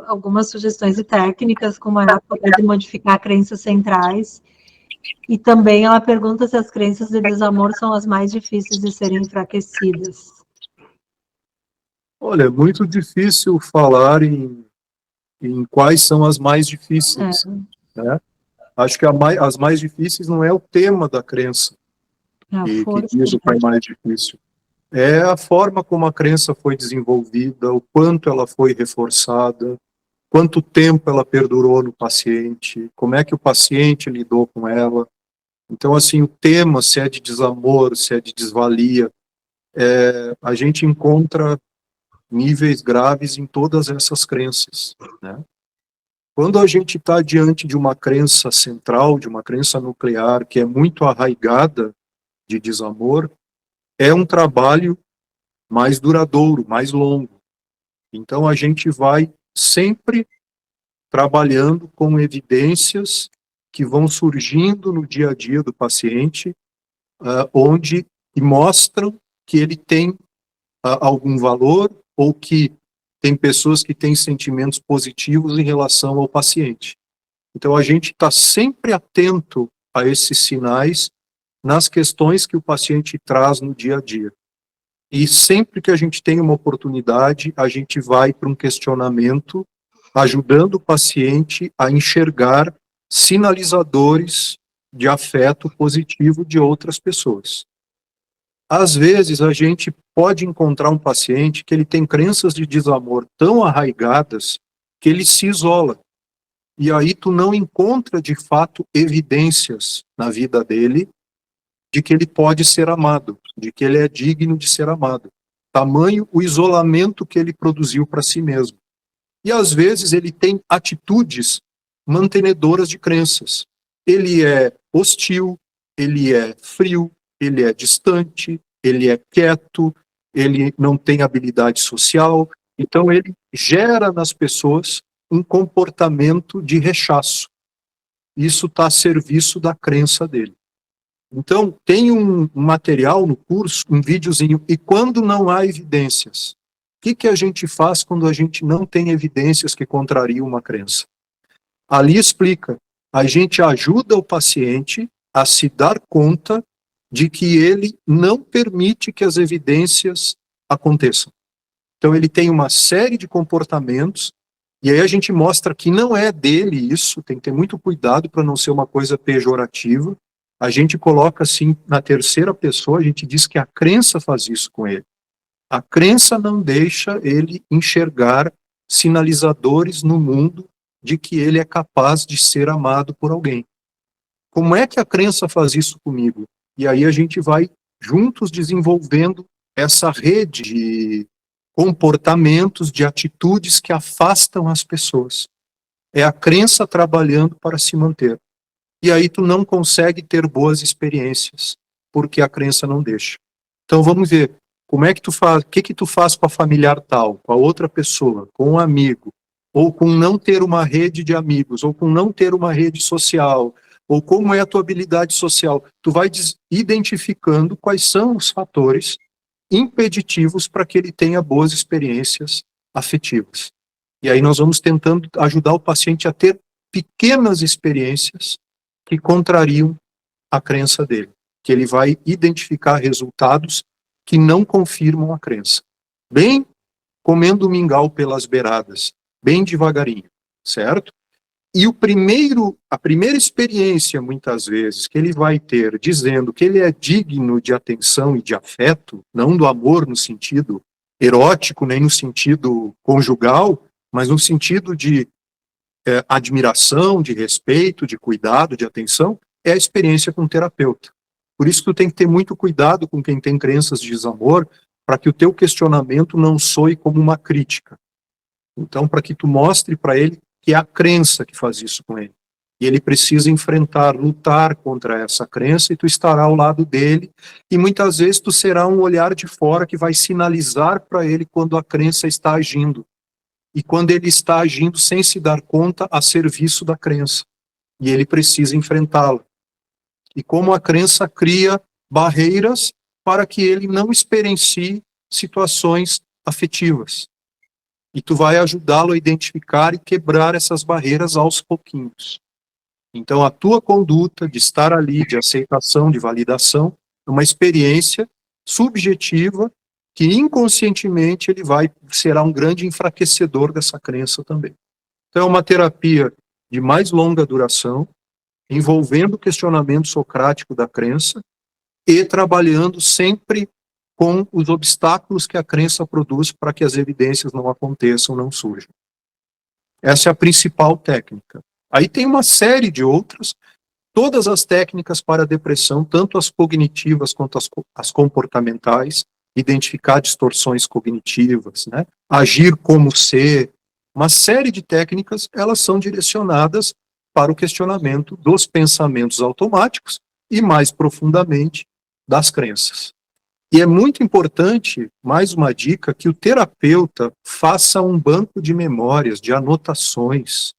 algumas sugestões e técnicas, como ela pode modificar crenças centrais. E também ela pergunta se as crenças de desamor são as mais difíceis de serem enfraquecidas. Olha, é muito difícil falar em quais são as mais difíceis, né? Acho que as mais difíceis não é o tema da crença, que diz o que é mais difícil. É a forma como a crença foi desenvolvida, o quanto ela foi reforçada, quanto tempo ela perdurou no paciente, como é que o paciente lidou com ela. Então, assim, o tema, se é de desamor, se é de desvalia, a gente encontra níveis graves em todas essas crenças, né? Quando a gente está diante de uma crença central, de uma crença nuclear, que é muito arraigada de desamor, é um trabalho mais duradouro, mais longo. Então, a gente vai sempre trabalhando com evidências que vão surgindo no dia a dia do paciente, onde mostram que ele tem algum valor ou que tem pessoas que têm sentimentos positivos em relação ao paciente. Então, a gente está sempre atento a esses sinais nas questões que o paciente traz no dia a dia. E sempre que a gente tem uma oportunidade, a gente vai para um questionamento, ajudando o paciente a enxergar sinalizadores de afeto positivo de outras pessoas. Às vezes, a gente pode encontrar um paciente que ele tem crenças de desamor tão arraigadas que ele se isola. E aí tu não encontra, de fato, evidências na vida dele de que ele pode ser amado, de que ele é digno de ser amado. Tamanho o isolamento que ele produziu para si mesmo. E às vezes ele tem atitudes mantenedoras de crenças. Ele é hostil, ele é frio, ele é distante, ele é quieto, ele não tem habilidade social. Então ele gera nas pessoas um comportamento de rechaço. Isso está a serviço da crença dele. Então, tem um material no curso, um videozinho, e quando não há evidências? O que a gente faz quando a gente não tem evidências que contrariam uma crença? Ali explica, a gente ajuda o paciente a se dar conta de que ele não permite que as evidências aconteçam. Então, ele tem uma série de comportamentos, e aí a gente mostra que não é dele isso, tem que ter muito cuidado para não ser uma coisa pejorativa. A gente coloca assim na terceira pessoa, a gente diz que a crença faz isso com ele. A crença não deixa ele enxergar sinalizadores no mundo de que ele é capaz de ser amado por alguém. Como é que a crença faz isso comigo? E aí a gente vai juntos desenvolvendo essa rede de comportamentos, de atitudes que afastam as pessoas. É a crença trabalhando para se manter. E aí tu não consegue ter boas experiências, porque a crença não deixa. Então vamos ver, como é que tu faz, o que tu faz com a familiar tal, com a outra pessoa, com um amigo, ou com não ter uma rede de amigos, ou com não ter uma rede social, ou como é a tua habilidade social. Tu vai identificando quais são os fatores impeditivos para que ele tenha boas experiências afetivas. E aí nós vamos tentando ajudar o paciente a ter pequenas experiências que contrariam a crença dele, que ele vai identificar resultados que não confirmam a crença. Bem comendo mingau pelas beiradas, bem devagarinho, certo? E a primeira experiência, muitas vezes, que ele vai ter dizendo que ele é digno de atenção e de afeto, não do amor no sentido erótico, nem no sentido conjugal, mas no sentido de admiração, de respeito, de cuidado, de atenção, é a experiência com o terapeuta. Por isso que tu tem que ter muito cuidado com quem tem crenças de desamor, para que o teu questionamento não soe como uma crítica. Então, para que tu mostre para ele que é a crença que faz isso com ele. E ele precisa enfrentar, lutar contra essa crença, e tu estará ao lado dele, e muitas vezes tu será um olhar de fora que vai sinalizar para ele quando a crença está agindo. E quando ele está agindo sem se dar conta a serviço da crença. E ele precisa enfrentá-la. E como a crença cria barreiras para que ele não experiencie situações afetivas. e tu vai ajudá-lo a identificar e quebrar essas barreiras aos pouquinhos. Então, a tua conduta de estar ali, de aceitação, de validação, é uma experiência subjetiva que inconscientemente ele será um grande enfraquecedor dessa crença também. Então, é uma terapia de mais longa duração, envolvendo o questionamento socrático da crença e trabalhando sempre com os obstáculos que a crença produz para que as evidências não aconteçam, não surjam. Essa é a principal técnica. Aí tem uma série de outras, todas as técnicas para a depressão, tanto as cognitivas quanto as comportamentais, identificar distorções cognitivas, né? Agir como ser, uma série de técnicas, elas são direcionadas para o questionamento dos pensamentos automáticos e, mais profundamente, das crenças. E é muito importante, mais uma dica, que o terapeuta faça um banco de memórias, de anotações,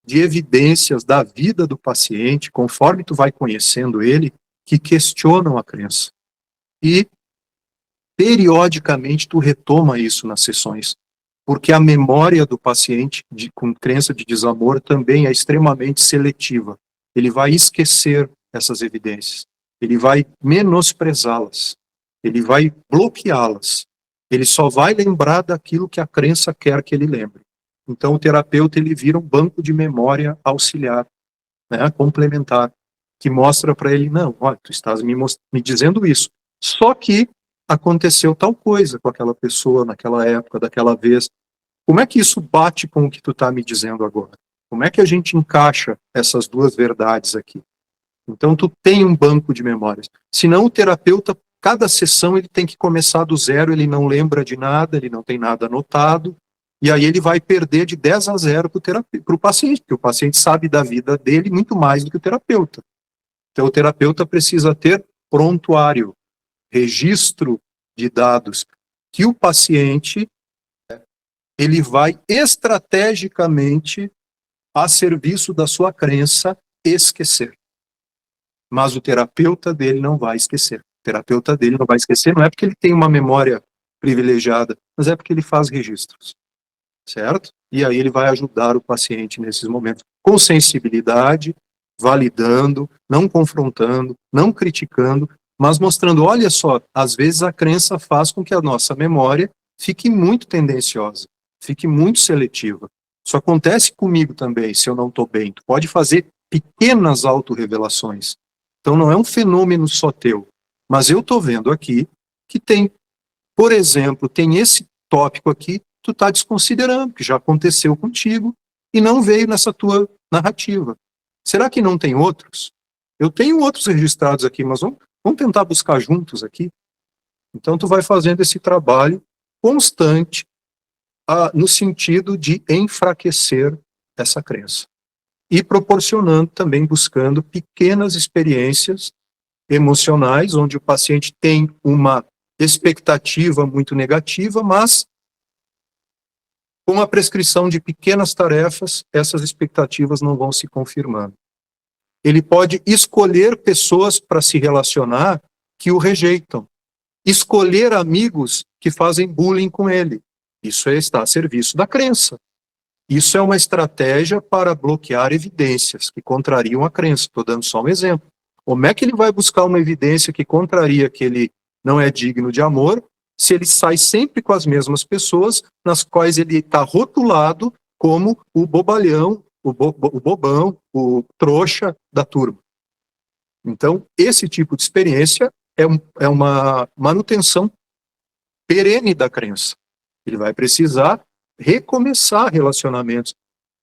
de evidências da vida do paciente, conforme tu vai conhecendo ele, que questionam a crença. E, periodicamente, tu retoma isso nas sessões, porque a memória do paciente com crença de desamor também é extremamente seletiva. Ele vai esquecer essas evidências, ele vai menosprezá-las, ele vai bloqueá-las, ele só vai lembrar daquilo que a crença quer que ele lembre. Então, o terapeuta, ele vira um banco de memória auxiliar, né, complementar, que mostra para ele, não, olha, tu estás me dizendo isso, só que aconteceu tal coisa com aquela pessoa naquela época, daquela vez. Como é que isso bate com o que tu está me dizendo agora? Como é que a gente encaixa essas duas verdades aqui? Então, tu tem um banco de memórias. Senão, o terapeuta, cada sessão, ele tem que começar do zero, ele não lembra de nada, ele não tem nada anotado, e aí ele vai perder de 10 a 0 para o paciente, porque o paciente sabe da vida dele muito mais do que o terapeuta. Então, o terapeuta precisa ter prontuário, registro de dados, que o paciente, ele vai estrategicamente a serviço da sua crença esquecer. Mas o terapeuta dele não vai esquecer. O terapeuta dele não vai esquecer, não é porque ele tem uma memória privilegiada, mas é porque ele faz registros, certo? E aí ele vai ajudar o paciente nesses momentos, com sensibilidade, validando, não confrontando, não criticando, mas mostrando, olha só, às vezes a crença faz com que a nossa memória fique muito tendenciosa, fique muito seletiva. Isso acontece comigo também, se eu não estou bem. Tu pode fazer pequenas autorrevelações. Então não é um fenômeno só teu. Mas eu estou vendo aqui que tem, por exemplo, tem esse tópico aqui, tu está desconsiderando, que já aconteceu contigo, e não veio nessa tua narrativa. Será que não tem outros? Eu tenho outros registrados aqui, mas vamos tentar buscar juntos aqui. Então tu vai fazendo esse trabalho constante, no sentido de enfraquecer essa crença. E proporcionando também, buscando pequenas experiências emocionais, onde o paciente tem uma expectativa muito negativa, mas com a prescrição de pequenas tarefas, essas expectativas não vão se confirmando. Ele pode escolher pessoas para se relacionar que o rejeitam, escolher amigos que fazem bullying com ele. Isso está a serviço da crença. Isso é uma estratégia para bloquear evidências que contrariam a crença. Estou dando só um exemplo. Como é que ele vai buscar uma evidência que contraria que ele não é digno de amor, se ele sai sempre com as mesmas pessoas, nas quais ele está rotulado como o bobalhão, o bobão, o trouxa da turma? Então, esse tipo de experiência é uma manutenção perene da crença. Ele vai precisar recomeçar relacionamentos,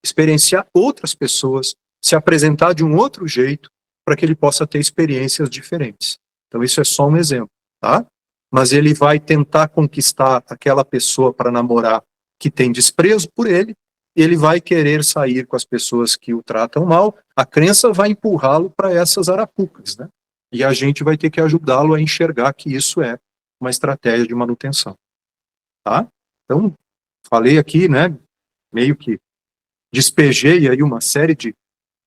experienciar outras pessoas, se apresentar de um outro jeito, para que ele possa ter experiências diferentes. Então, isso é só um exemplo, tá? Mas ele vai tentar conquistar aquela pessoa para namorar que tem desprezo por ele, ele vai querer sair com as pessoas que o tratam mal, a crença vai empurrá-lo para essas arapucas, né? E a gente vai ter que ajudá-lo a enxergar que isso é uma estratégia de manutenção, tá? Então, falei aqui, né, meio que despejei aí uma série de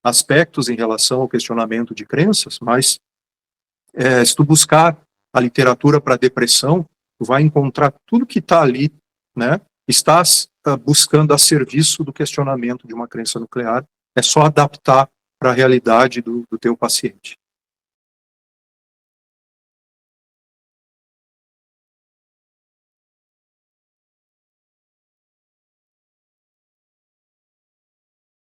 aspectos em relação ao questionamento de crenças, mas se tu buscar a literatura para depressão, tu vai encontrar tudo que está ali, né, estás buscando a serviço do questionamento de uma crença nuclear, é só adaptar para a realidade do teu paciente.